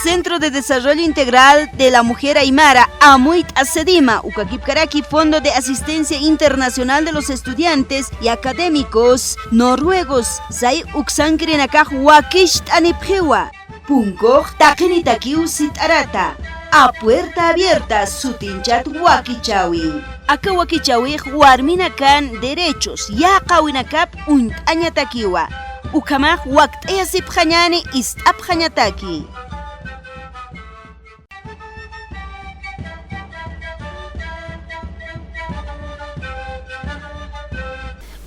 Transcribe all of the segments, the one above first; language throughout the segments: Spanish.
Centro de Desarrollo Integral de la Mujer Aymara, Amuit Acedima, Ukakipkaraki, Fondo de Asistencia Internacional de los Estudiantes y Académicos Noruegos, Zay Uksankrinakaj Wakisht Anipjewa, Punkoj Takenitakiu Sitarata, a puerta abierta Sutinchat Wakichawi. Aka Wakichawi Warminakan derechos, Yakawinakap Añatakiwa. Ukamaj wakt eyasip hañani ist abhañataki.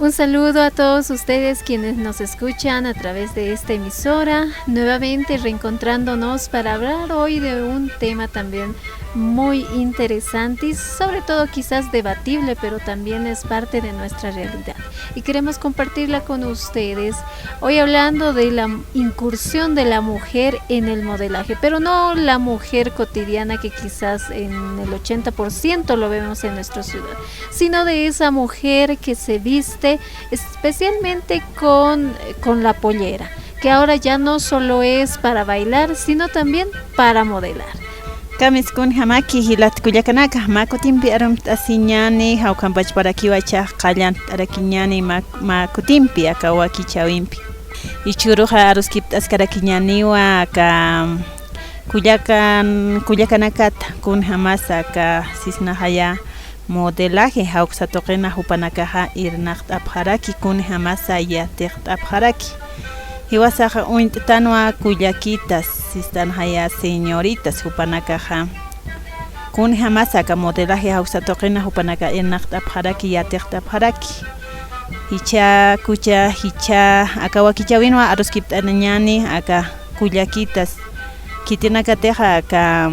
Un saludo a todos ustedes quienes nos escuchan a través de esta emisora, nuevamente reencontrándonos para hablar hoy de un tema también muy interesante y sobre todo quizás debatible, pero también es parte de nuestra realidad y queremos compartirla con ustedes hoy hablando de la incursión de la mujer en el modelaje, pero no la mujer cotidiana que quizás en el 80% lo vemos en nuestra ciudad, sino de esa mujer que se viste especialmente con la pollera, que ahora ya no solo es para bailar, sino también para modelar. Kamiskun hamaki hilat kuyakanaka makutimpi aram asiñani hawkampach para kiwacha qallan arakiñani makutimpi akawaki chawimpi ichuruja aruskip askarakiñaniwa aka kuyakanakata kun hamasa ka sisnahaya modelaje hawksatoqina hupanakaja irnaqt apharaki kun hamasa yatiqt apharaki hiwasaja uintanwa kuyakitas sistan haya señoritas hupanakaja kun hamasa ka modelaje hawksatoqina hupanaka irnaqt apharaki yatiqt apharaki hicha kucha hicha akawakichawinwa aruskip anañani aka kuyakitas kitinakateja aka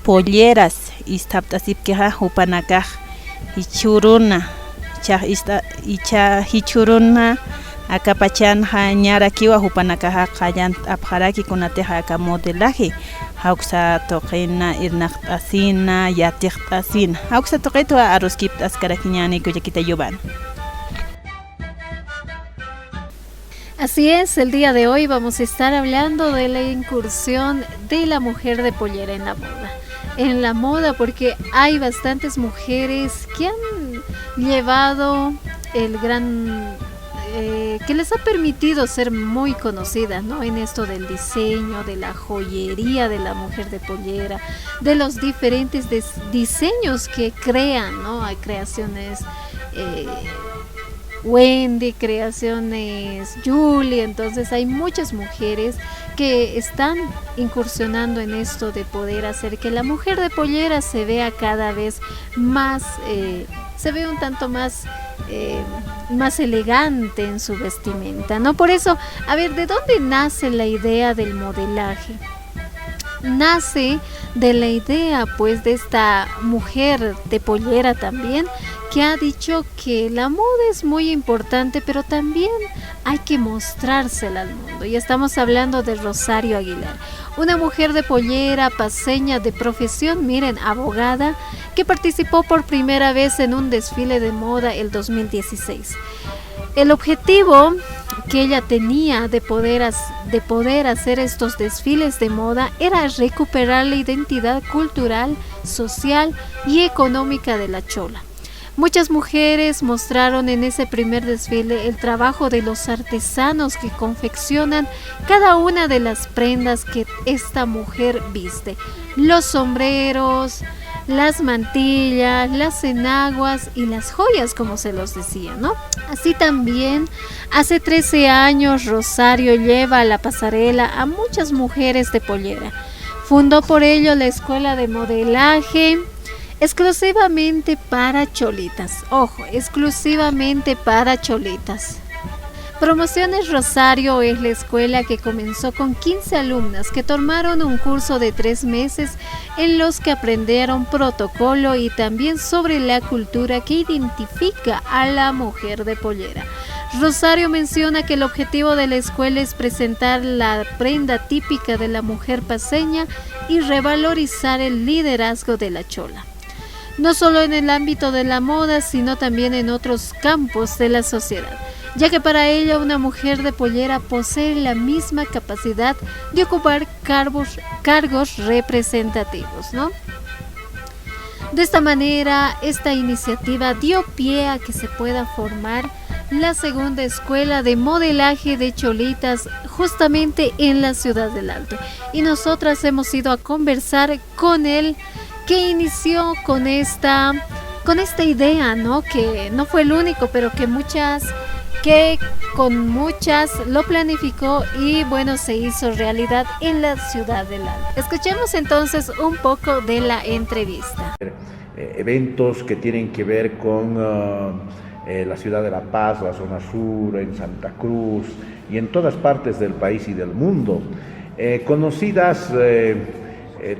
polleras istaptasipkeja hupanakaj hichuruna hichuruna akapachan ñarakiwa hupanakaja qallan apharaki kunateja aka modelaje hawksa toqina irnaqt asina yatiqt asina hawksa toqitwa aruskip askarakiñani kuyakita yuban. Así es, el día de hoy vamos a estar hablando de la incursión de la mujer de pollera en la moda. En la moda porque hay bastantes mujeres que han llevado el gran... que les ha permitido ser muy conocidas, ¿no? En esto del diseño, de la joyería de la mujer de pollera, de los diferentes diseños que crean, ¿no? Hay creaciones... Wendy, creaciones Julie, entonces hay muchas mujeres que están incursionando en esto de poder hacer que la mujer de pollera se vea cada vez más, se ve un tanto más elegante en su vestimenta, ¿no? Por eso, a ver, ¿de dónde nace la idea del modelaje? Nace de la idea, pues, de esta mujer de pollera también, que ha dicho que la moda es muy importante, pero también hay que mostrársela al mundo. Y estamos hablando de Rosario Aguilar, una mujer de pollera, paceña de profesión, miren, abogada, que participó por primera vez en un desfile de moda el 2016. El objetivo que ella tenía de poder hacer estos desfiles de moda era recuperar la identidad cultural, social y económica de la chola. Muchas mujeres mostraron en ese primer desfile el trabajo de los artesanos que confeccionan cada una de las prendas que esta mujer viste. Los sombreros, las mantillas, las enaguas y las joyas, como se los decía, ¿no? Así también, hace 13 años Rosario lleva a la pasarela a muchas mujeres de pollera. Fundó por ello la escuela de modelaje exclusivamente para cholitas. Ojo, exclusivamente para cholitas. Promociones Rosario es la escuela que comenzó con 15 alumnas que tomaron un curso de 3 meses en los que aprendieron protocolo y también sobre la cultura que identifica a la mujer de pollera. Rosario menciona que el objetivo de la escuela es presentar la prenda típica de la mujer paceña y revalorizar el liderazgo de la chola. No solo en el ámbito de la moda, sino también en otros campos de la sociedad. ya que para ella una mujer de pollera posee la misma capacidad de ocupar cargos representativos, ¿no? De esta manera, esta iniciativa dio pie a que se pueda formar la segunda escuela de modelaje de cholitas justamente en la ciudad del Alto. Y nosotras hemos ido a conversar con él, que inició con esta idea, ¿no? Que no fue el único, pero que con muchas lo planificó y bueno, se hizo realidad en la ciudad del Alto. Escuchemos entonces un poco de la entrevista. Eventos que tienen que ver con la ciudad de La Paz, la zona sur, en Santa Cruz y en todas partes del país y del mundo. Conocidas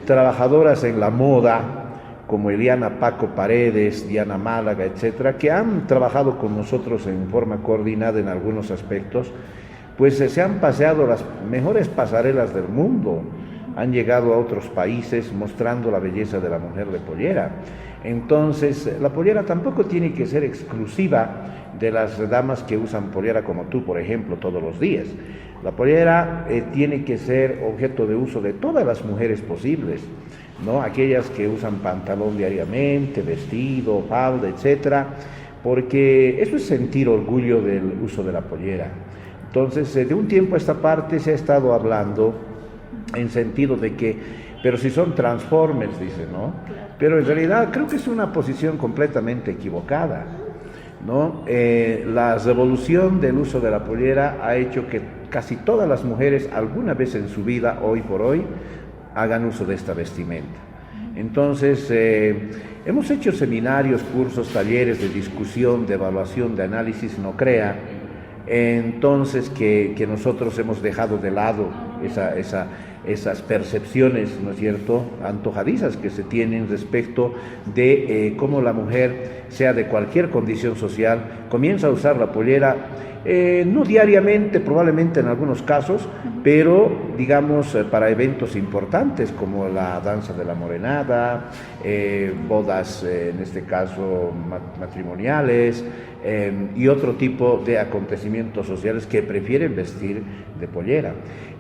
trabajadoras en la moda, como Eliana Paco Paredes, Diana Málaga, etcétera, que han trabajado con nosotros en forma coordinada en algunos aspectos, pues se han paseado las mejores pasarelas del mundo, han llegado a otros países mostrando la belleza de la mujer de pollera. Entonces, la pollera tampoco tiene que ser exclusiva de las damas que usan pollera como tú, por ejemplo, todos los días. La pollera tiene que ser objeto de uso de todas las mujeres posibles, ¿no? Aquellas que usan pantalón diariamente, vestido, falda, etcétera, porque eso es sentir orgullo del uso de la pollera. Entonces, de un tiempo a esta parte se ha estado hablando en sentido de que, pero si son transformers, dice, ¿no? Pero en realidad creo que es una posición completamente equivocada, ¿no? La revolución del uso de la pollera ha hecho que casi todas las mujeres alguna vez en su vida, hoy por hoy, hagan uso de esta vestimenta. Entonces, hemos hecho seminarios, cursos, talleres de discusión, de evaluación, de análisis, no crea, entonces que nosotros hemos dejado de lado esas percepciones, ¿no es cierto?, antojadizas que se tienen respecto de cómo la mujer, sea de cualquier condición social, comienza a usar la pollera, no diariamente, probablemente en algunos casos, pero digamos para eventos importantes como la danza de la morenada, bodas, en este caso matrimoniales, y otro tipo de acontecimientos sociales que prefieren vestir de pollera.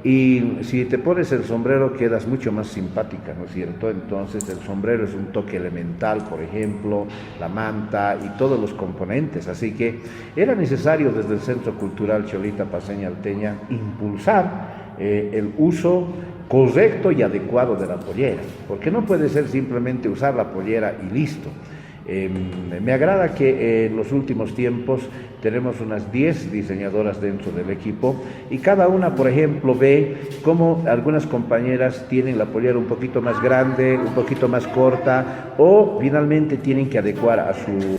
Y si te pones el sombrero quedas mucho más simpática, ¿no es cierto? Entonces el sombrero es un toque elemental, por ejemplo, la manta y todos los componentes. Así que era necesario desde el Centro Cultural Cholita Paceña Alteña impulsar el uso correcto y adecuado de la pollera, porque no puede ser simplemente usar la pollera y listo. Me agrada que en los últimos tiempos tenemos unas 10 diseñadoras dentro del equipo y cada una, por ejemplo, ve cómo algunas compañeras tienen la pollera un poquito más grande, un poquito más corta o finalmente tienen que adecuar a su...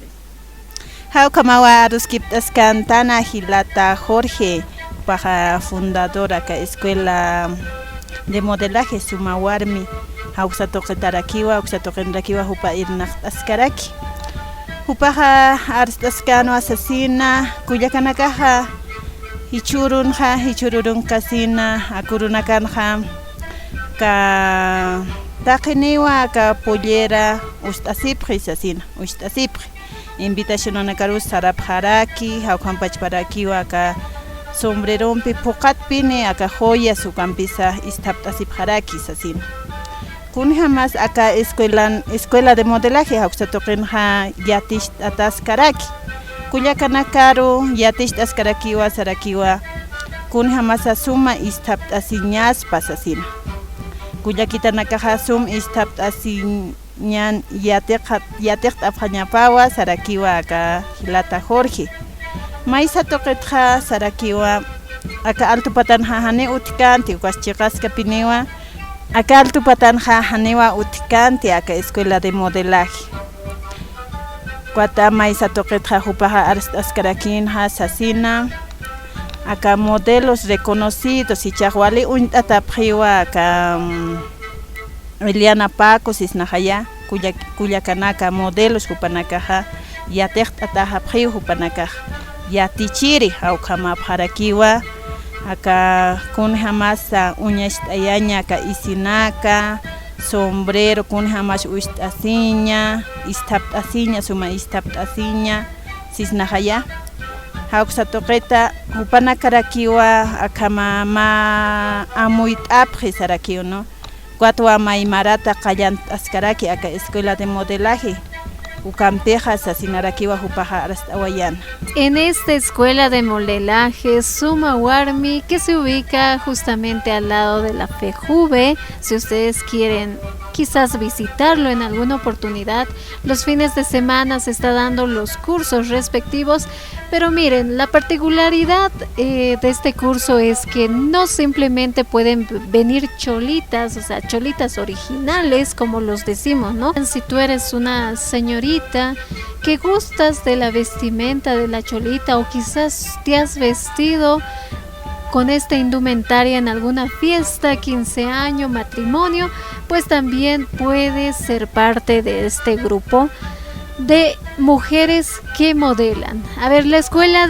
Haucamawa Ruskiptaskan Tana Gilata Jorge, paja fundadora de Escuela de Modelaje Sumawarmi. Hauxatoqetarakiwa, Hauxatoqenrakiwa, Hupa Irnacht Askaraki. Hupaja Arstascano Asesina, Cuyacanakaja, Hichurunja, Hichururun Casina, Acurunacanja, Ka Taqueniwa, Ka Pollera, Ustasipri, Asesina, Ustasipri. Invitación a Nacarus Sarapharaki, Haucampachparakiwa, Ka Sombrerompi, Pocatpine, Aka Joya, su campisa, Istaptasipharaki, Asesina. Kun jamás acá escuela de modelaje hauxatoqenja yatish ataskaraki. Kuyakanakaru yatish askarakiwa sarakiwa. Kun jamás asuma istapt asiñas pasasina. Kuyakitanakaja sum istapt asiñan yateq afhañapawa sarakiwa acá Hilata Jorge. Maisa toqetja sarakiwa acá altupatanja hane utkanti huaschiqasca piniwa. Acá Altupatan Hanewa Uticanti, acá Escuela de Modelaje. Cuatama y Satoquetja Jupaja Ascaraquín Hasasina. Acá modelos reconocidos y Chahuali Untatapriwa, acá Eliana Paco Cisnajaya, Cuyacanaka modelos Jupanakaja, Yatechtataja Priu Jupanakaja, Yatichiri, Aucama Parakiwa. Acá kun jamasa uñas ayaña ka isinaka sombrero kun jamas ustasiña istaptasiña suma istaptasiña sisnajaya hawksa toqeta hupana karakiwa akama ma amuit apri sarakiu no cuatro maimarata qallant askaraki aka escuela de modelaje ukamteja sasinarakiwa hupaja arastawayan. En esta escuela de modelaje Suma Warmi, que se ubica justamente al lado de la FEJUVE, si ustedes quieren quizás visitarlo en alguna oportunidad, los fines de semana se está dando los cursos respectivos, pero miren, la particularidad de este curso es que no simplemente pueden venir cholitas, o sea, cholitas originales, como los decimos, ¿no? Si tú eres una señorita que gustas de la vestimenta de la cholita o quizás te has vestido con esta indumentaria en alguna fiesta, 15 años, matrimonio, pues también puedes ser parte de este grupo de mujeres que modelan. A ver, la escuela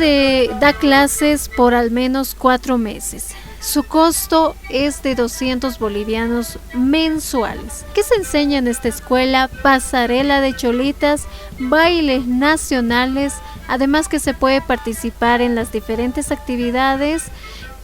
da clases por al menos 4 meses. Su costo es de 200 bolivianos mensuales. ¿Qué se enseña en esta escuela? Pasarela de cholitas, bailes nacionales, además que se puede participar en las diferentes actividades,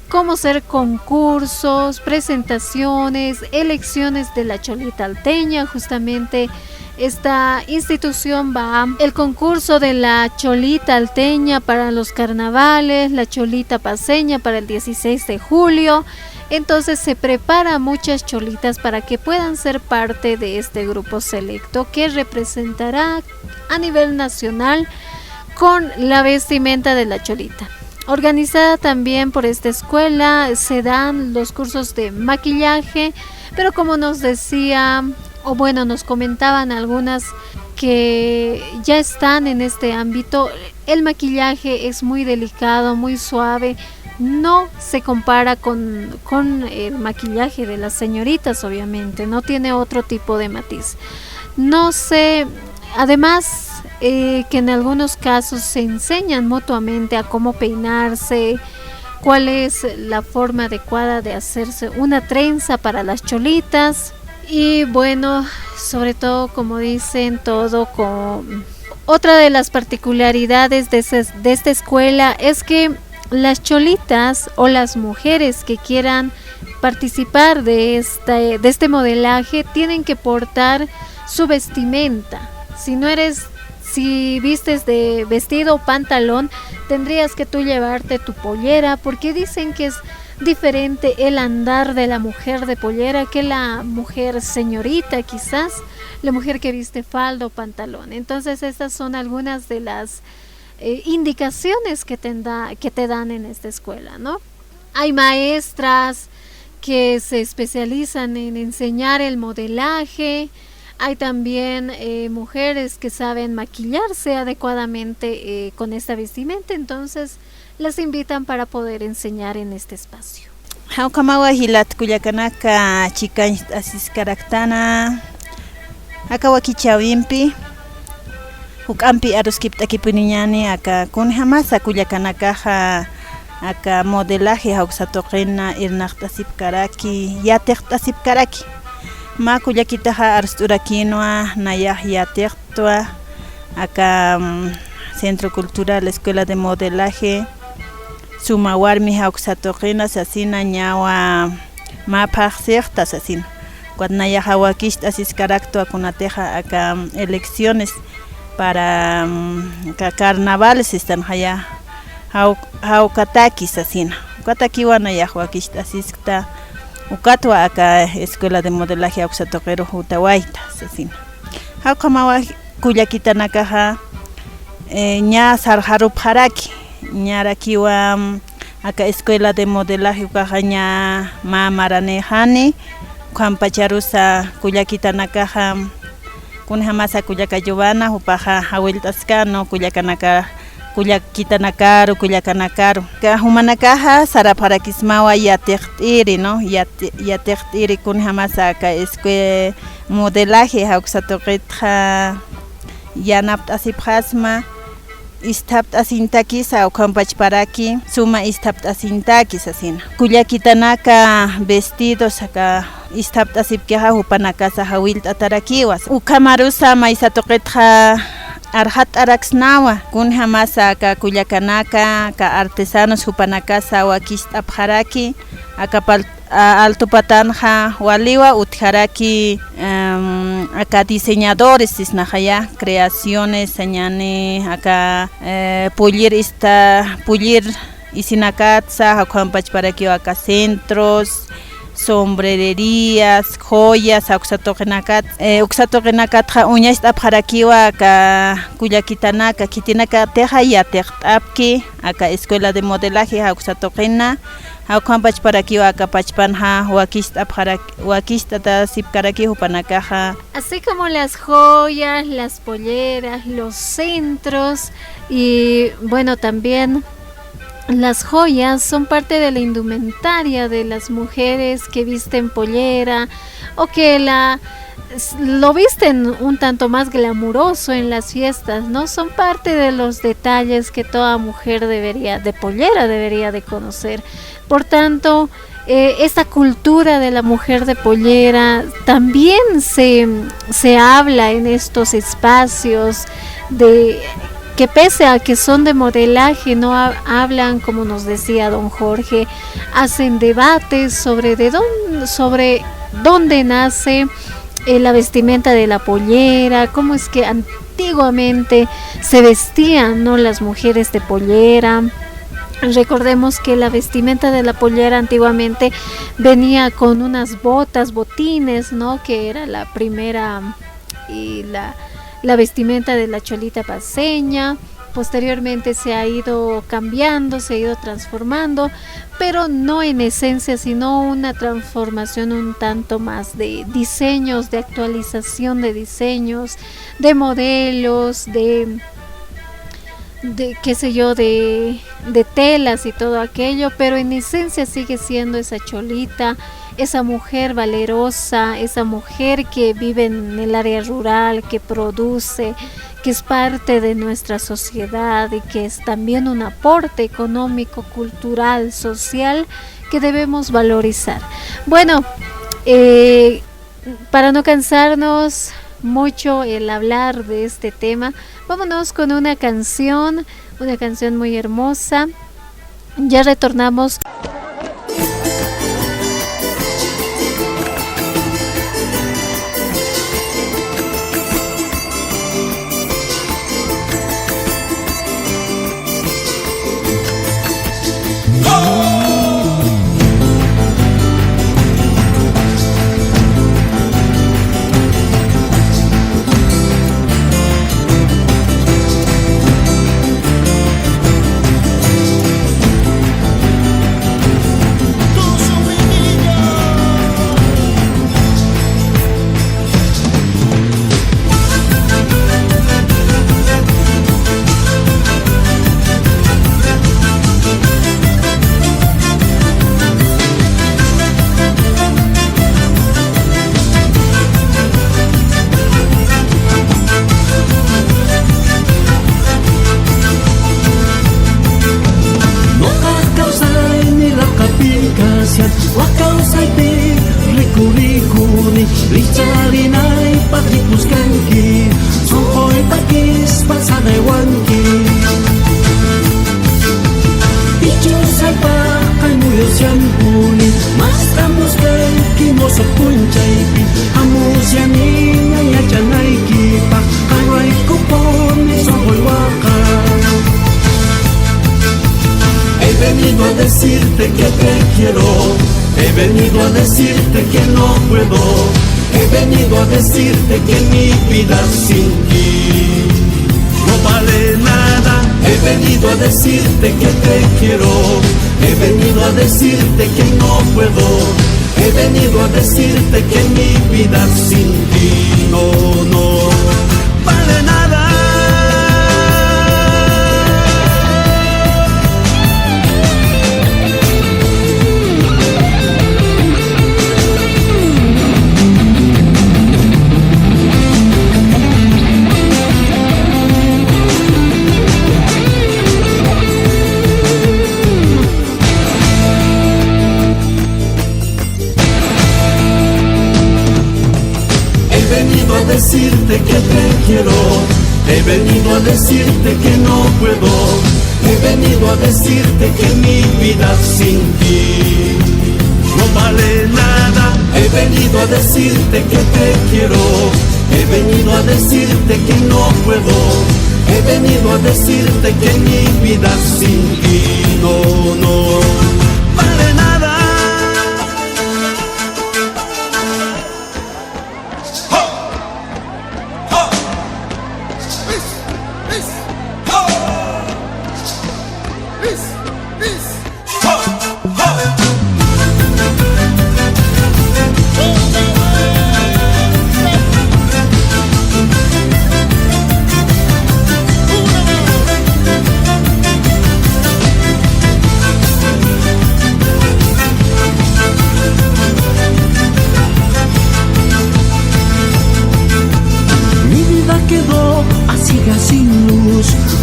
como ser concursos, presentaciones, elecciones de la cholita alteña. Justamente esta institución va el concurso de la cholita alteña para los carnavales, la cholita paceña para el 16 de julio. Entonces se prepara muchas cholitas para que puedan ser parte de este grupo selecto que representará a nivel nacional con la vestimenta de la cholita. Organizada también por esta escuela, se dan los cursos de maquillaje, pero como nos decía, o bueno, nos comentaban algunas que ya están en este ámbito, el maquillaje es muy delicado, muy suave, no se compara con el maquillaje de las señoritas, obviamente, no tiene otro tipo de matiz. No sé, además que en algunos casos se enseñan mutuamente a cómo peinarse, cuál es la forma adecuada de hacerse una trenza para las cholitas y bueno, sobre todo, como dicen, todo con... Otra de las particularidades de esta escuela es que las cholitas o las mujeres que quieran participar de este modelaje tienen que portar su vestimenta. Si vistes de vestido o pantalón, tendrías que tú llevarte tu pollera, porque dicen que es diferente el andar de la mujer de pollera que la mujer señorita, quizás la mujer que viste falda o pantalón. Entonces estas son algunas de las indicaciones que te dan en esta escuela, ¿no? Hay maestras que se especializan en enseñar el modelaje. Hay también mujeres que saben maquillarse adecuadamente con esta vestimenta, entonces las invitan para poder enseñar en este espacio. Haukamawa hilat kuyakanaka chica asis karaktana akawaki chawimpi hukampi aruskiptaki puniñani aka kunhamasa kuyakanaka aka modelaje hausatoqena irnaqtasip karaki yateqtasip karaki ma kuyakitaja arsturakinua nayah yateqtua acá Centro Cultural Escuela de Modelaje Suma Warmi hauksatoqina sasina ñawa mapaq sirta sasina cuadnaya hawakist asis caracto akunateja acá elecciones para carnavales están allá haukataki sasina katakiwana ya hawakist asista ukatwa acá Escuela de Modelaje hauksatoqero hutawaita sasina haukamawa kuyakitanakaja ña sarjarupjaraki ñarakiwa acá Escuela de Modelaje ukaja mamaranejani Juanpacharusa kuyakitanakaja kunhamasa kuyakayubana upaja hawiltaskano kuyakitanakaru kuyakanakaru kahumanakaja saraparakismawa yateqtiri no yateqtiri kunhamasa acá Escuela Modelaje hauksatoqitja yanapt asipjasma istapt asintakis au kampachparaki suma istapt asintakis asina kuyakitanaka vestidos acá istapt asipkiha upanakasa hawilt atarakiwas ukamarusa maisatoqitja arhat araxnawa kunha masa ka kuyakanaka ka artesanos hupanakasa wakis apjaraki akapal alto patanja waliwa utjaraki acá diseñadores isnajaya creaciones señane acá pulir isinakatsa acuampach para que acá centros sombrererías, joyas, uxatoqenakat uñas apjarakiwa ka kuyakitanaka kitinaka teja ya teqtapki aka escuela de modelaje uxatoqena Haukampach para aquí Acapachpanja, Huaquista, Sipkaraki, Hupanakaja. Así como las joyas, las polleras, los centros y bueno, también las joyas son parte de la indumentaria de las mujeres que visten pollera o que lo visten un tanto más glamuroso en las fiestas, ¿no? Son parte de los detalles que toda mujer de pollera debería de conocer. Por tanto, esta cultura de la mujer de pollera también se habla en estos espacios que pese a que son de modelaje, no hablan, como nos decía don Jorge, hacen debates sobre dónde nace la vestimenta de la pollera, cómo es que antiguamente se vestían, ¿no?, las mujeres de pollera. Recordemos que la vestimenta de la pollera antiguamente venía con unas botines, ¿no?, que era la primera y la vestimenta de la cholita paceña. Posteriormente se ha ido cambiando, se ha ido transformando, pero no en esencia, sino una transformación un tanto más de diseños, de actualización de diseños, de modelos, de qué sé yo, de telas y todo aquello, pero en esencia sigue siendo esa cholita, esa mujer valerosa, esa mujer que vive en el área rural, que produce, que es parte de nuestra sociedad y que es también un aporte económico, cultural, social que debemos valorizar. Bueno, para no cansarnos mucho el hablar de este tema, vámonos con una canción muy hermosa. Ya retornamos. He venido a decirte que no puedo, he venido a decirte que mi vida sin ti no vale nada. He venido a decirte que te quiero, he venido a decirte que no puedo, he venido a decirte que mi vida sin ti no vale nada.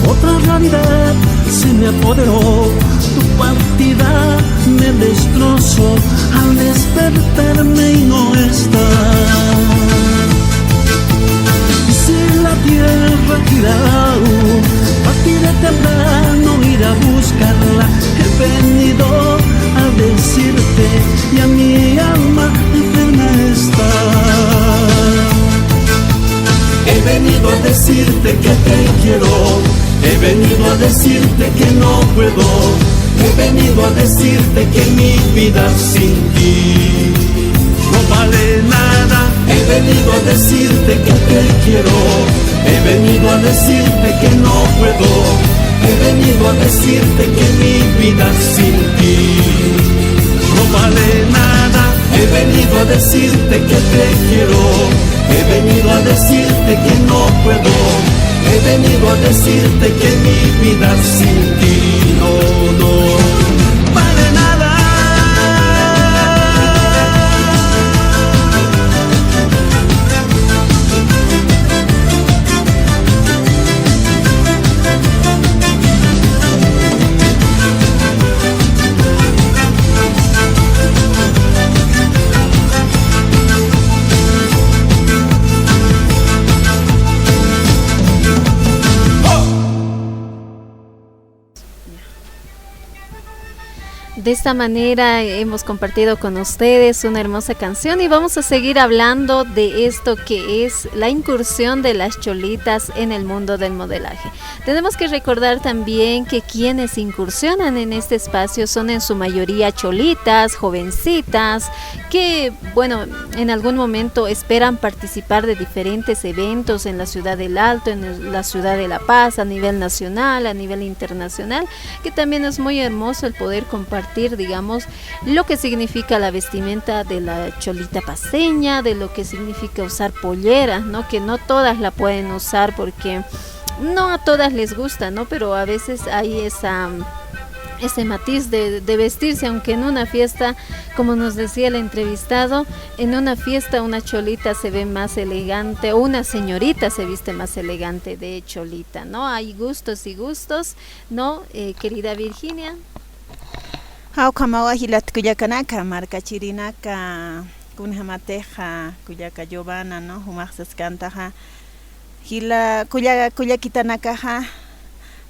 Otra realidad se me apoderó, tu partida me destrozó al despertarme y no está. Si la tierra gira aún, partiré temprano, ir a buscarla. He venido a decirte y a mi alma enferma está. He venido a decirte que te quiero, he venido a decirte que no puedo, he venido a decirte que mi vida sin ti no vale nada. He venido a decirte que te quiero, he venido a decirte que no puedo, he venido a decirte que mi vida sin ti no vale nada. He venido a decirte que te quiero, he venido a decirte que no puedo, he venido a decirte que mi vida sin ti no vale nada. De esta manera hemos compartido con ustedes una hermosa canción y vamos a seguir hablando de esto que es la incursión de las cholitas en el mundo del modelaje. Tenemos que recordar también que quienes incursionan en este espacio son en su mayoría cholitas, jovencitas, que bueno, en algún momento esperan participar de diferentes eventos en la ciudad del Alto, en la ciudad de La Paz, a nivel nacional, a nivel internacional, que también es muy hermoso el poder compartir, digamos, lo que significa la vestimenta de la cholita paceña, de lo que significa usar polleras, ¿no? Que no todas la pueden usar porque no a todas les gusta, ¿no? Pero a veces hay ese matiz de vestirse, aunque en una fiesta, como nos decía el entrevistado, en una fiesta una cholita se ve más elegante, o una señorita se viste más elegante de cholita, ¿no? Hay gustos y gustos, ¿no? Querida Virginia. Hawkamawa hilat kuyakanaka markachirinaka kunhamateja kuyaka Giovanna no humaxas kantaja hila kuyakitanakaja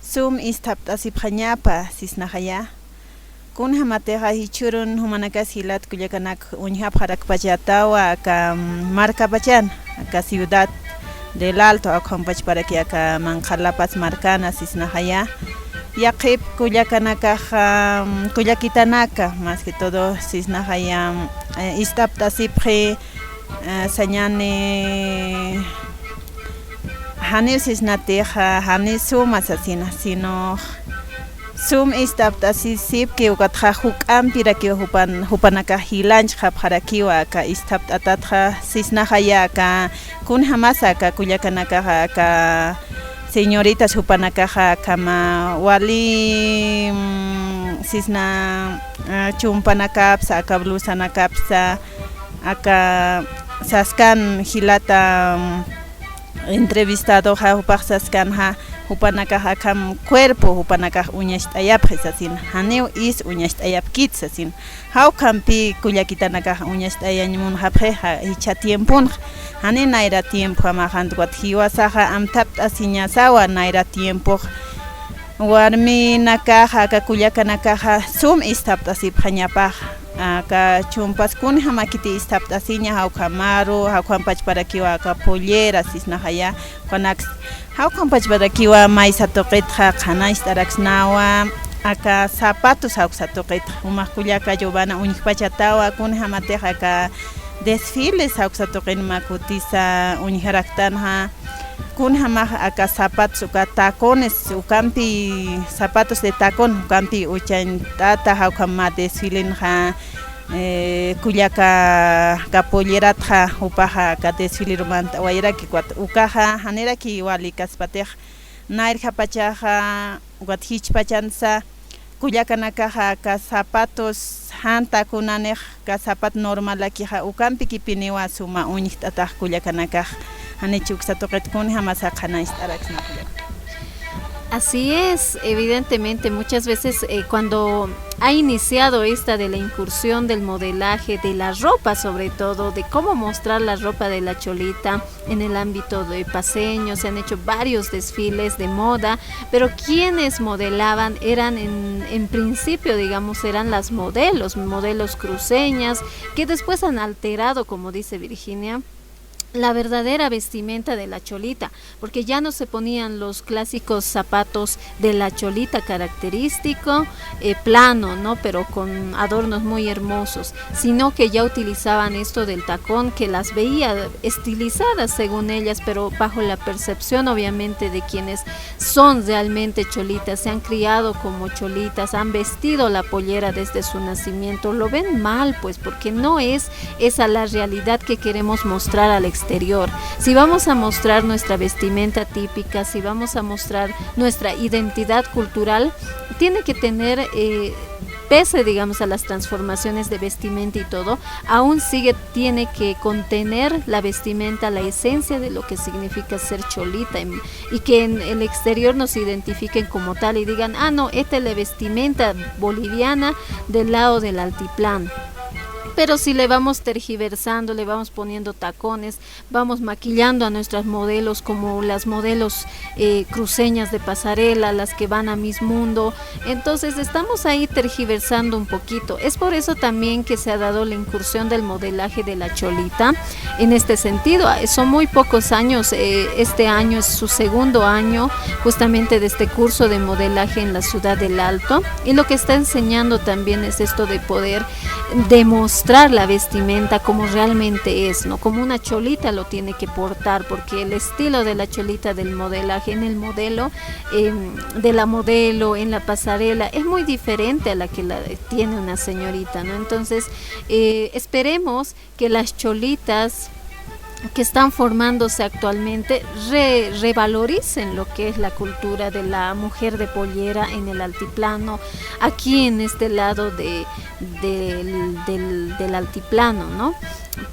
sum istaptasipjañapa sisnajaya kunhamateja hichurun humanakas hilat kuyakanak unhapjarak pachatawa aka marcapachan aka ciudad del Alto acompach para que aka manjalapas marcana sisnajaya Yaqip kuyakanaka kuyakitanaka más que todo sisnajaya istaptasipje sañane hani sisnateja hani suma asasina sino sum istaptasisip que ukatja hukampira que hupanaka hilanch japjarakiwa ka istaptatatja sisnajaya ka kunhamasa ka kuyakanaka ka señoritas hupanakaja kama wali sisna chumpanakapsa aka blusanakapsa aka saskan hilata entrevistado ja hupaq saskanja hupanakaj akam cuerpo hupanakaj uñasht'ayapjes asin haneu is uñasht'ayapkitz asin hawkampi kullakitanakaj uñasht'ayamunjapje icha tiempun hani naira tiempo amajantuat hiwasaja amtapt asiñasawa naira tiempo warmi nakaja aka kullakanakaja sum istaptasip hañapaj aka chumpaskun hamakiti istaptasiña hawkamaru hawkampachparakiwa aka pollera sisnajaya konax hawkampachparakiwa maysa toqitja qana istaraksnawa aka zapatos hawksa toqitja umaq kullaka yobana uñikpachatawa kun hamateja aka desfiles hawksa toqinma kutisa uñijaraktanja kun hamaj aka zapatos uka tacones ukampi zapatos de tacón ukampi uchantata hawkama desfilenja kullaka kapolleratja upaja ka desfilirumanta wayraki kwat ukaja haneraki wali kaspatej nairja pachaja wat hichpachansa kullakanakaja ka zapatos hanta kunanej ka zapat normalakija ukampi kipiniwa suma uñiqtataj kullakanakaj Así es, evidentemente muchas veces cuando ha iniciado esta de la incursión del modelaje, de la ropa sobre todo, de cómo mostrar la ropa de la cholita en el ámbito de paseño, se han hecho varios desfiles de moda, pero quienes modelaban eran en principio, digamos, eran las modelos cruceñas, que después han alterado, como dice Virginia, la verdadera vestimenta de la cholita, porque ya no se ponían los clásicos zapatos de la cholita característico, plano, ¿no? Pero con adornos muy hermosos, sino que ya utilizaban esto del tacón, que las veía estilizadas según ellas, pero bajo la percepción obviamente de quienes son realmente cholitas, se han criado como cholitas, han vestido la pollera desde su nacimiento, lo ven mal pues, porque no es esa la realidad que queremos mostrar al exterior. Si vamos a mostrar nuestra vestimenta típica, si vamos a mostrar nuestra identidad cultural, tiene que tener, pese digamos a las transformaciones de vestimenta y todo, aún tiene que contener la vestimenta, la esencia de lo que significa ser cholita, y que en el exterior nos identifiquen como tal y digan, ah no, esta es la vestimenta boliviana del lado del altiplano. Pero si le vamos tergiversando, le vamos poniendo tacones, vamos maquillando a nuestras modelos como las modelos cruceñas de pasarela, las que van a Miss Mundo, entonces estamos ahí tergiversando un poquito. Es por eso también que se ha dado la incursión del modelaje de la cholita en este sentido. Son muy pocos años, este año es su segundo año justamente de este curso de modelaje en la ciudad del Alto, y lo que está enseñando también es esto de poder demostrar la vestimenta como realmente es, ¿no? Como una cholita lo tiene que portar, porque el estilo de la cholita del modelaje, en el modelo, de la modelo, en la pasarela, es muy diferente a la que tiene una señorita, ¿no? Entonces, esperemos que las cholitas que están formándose actualmente revaloricen lo que es la cultura de la mujer de pollera en el altiplano, aquí en este lado del altiplano, ¿no?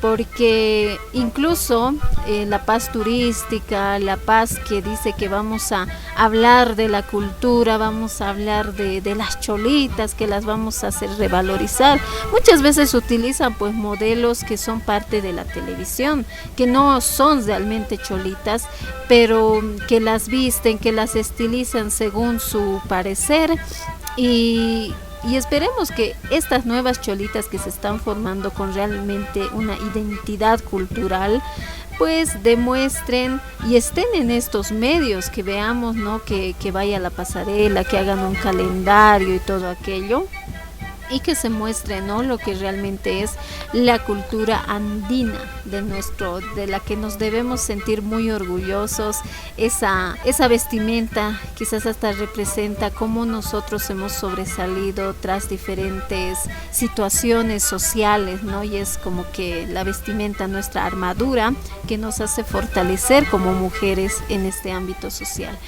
Porque incluso la paz turística, la paz que dice que vamos a hablar de la cultura, vamos a hablar de las cholitas, que las vamos a hacer revalorizar, muchas veces utilizan pues modelos que son parte de la televisión, que no son realmente cholitas, pero que las visten, que las estilizan según su parecer, y esperemos que estas nuevas cholitas que se están formando con realmente una identidad cultural, pues demuestren y estén en estos medios, que veamos, ¿no? Que vaya a la pasarela, que hagan un calendario y todo aquello, y que se muestre, ¿no? Lo que realmente es la cultura andina de la que nos debemos sentir muy orgullosos. Esa vestimenta quizás hasta representa cómo nosotros hemos sobresalido tras diferentes situaciones sociales, ¿no? Y es como que la vestimenta, nuestra armadura, que nos hace fortalecer como mujeres en este ámbito social.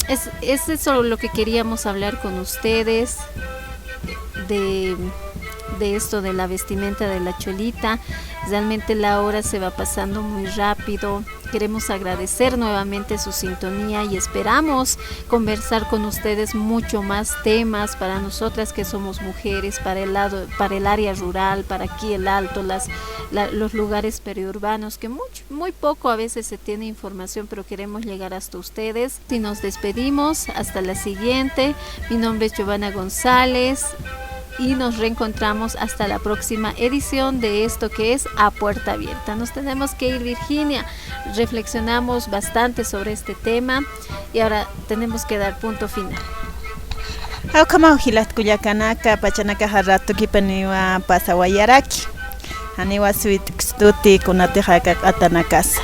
Es eso lo que queríamos hablar con ustedes, de esto de la vestimenta de la cholita. Realmente la hora se va pasando muy rápido. Queremos agradecer nuevamente su sintonía y esperamos conversar con ustedes mucho más temas para nosotras que somos mujeres, para el área rural, para aquí el Alto, los lugares periurbanos, que muy poco a veces se tiene información, pero queremos llegar hasta ustedes. Y nos despedimos, hasta la siguiente. Mi nombre es Giovanna González. Y nos reencontramos hasta la próxima edición de esto que es A Puerta Abierta. Nos tenemos que ir, Virginia. Reflexionamos bastante sobre este tema y ahora tenemos que dar punto final. Kama hilat kuyakanaka pachanaka haratu kipaniwa pasawayaraki. Aniwa suit stuti kunateja atanakasa.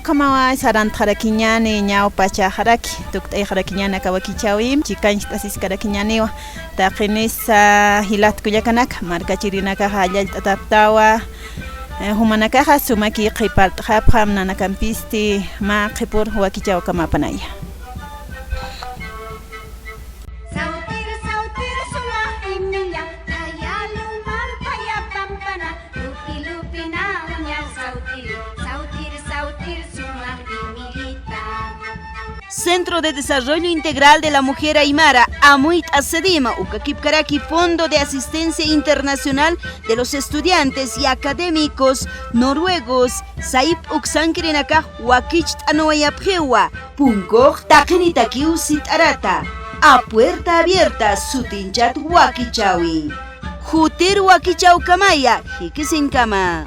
Kama saran harakiñani ñaw pacha haraki tuktay harakiñana kawakichawim chikanch tasis karakiñaniwa taqinisa hilat kuyakanaka markachirinaka hallal tataptawa humanakaja sumaki qipart qapqam nanakampisti ma qipur wakichaw kamapanaya. Centro de Desarrollo Integral de la Mujer Aymara, Amuit Asedima, Ucakipkaraki, Fondo de Asistencia Internacional de los Estudiantes y Académicos Noruegos, Saip Uxankirinaka, Wakich Anoyapjewa, Punkoj Takenitakiu Sitarata, A Puerta Abierta, Sutinchat Wakichawi, Jutir Wakichau Kamaya, Hikisinkama.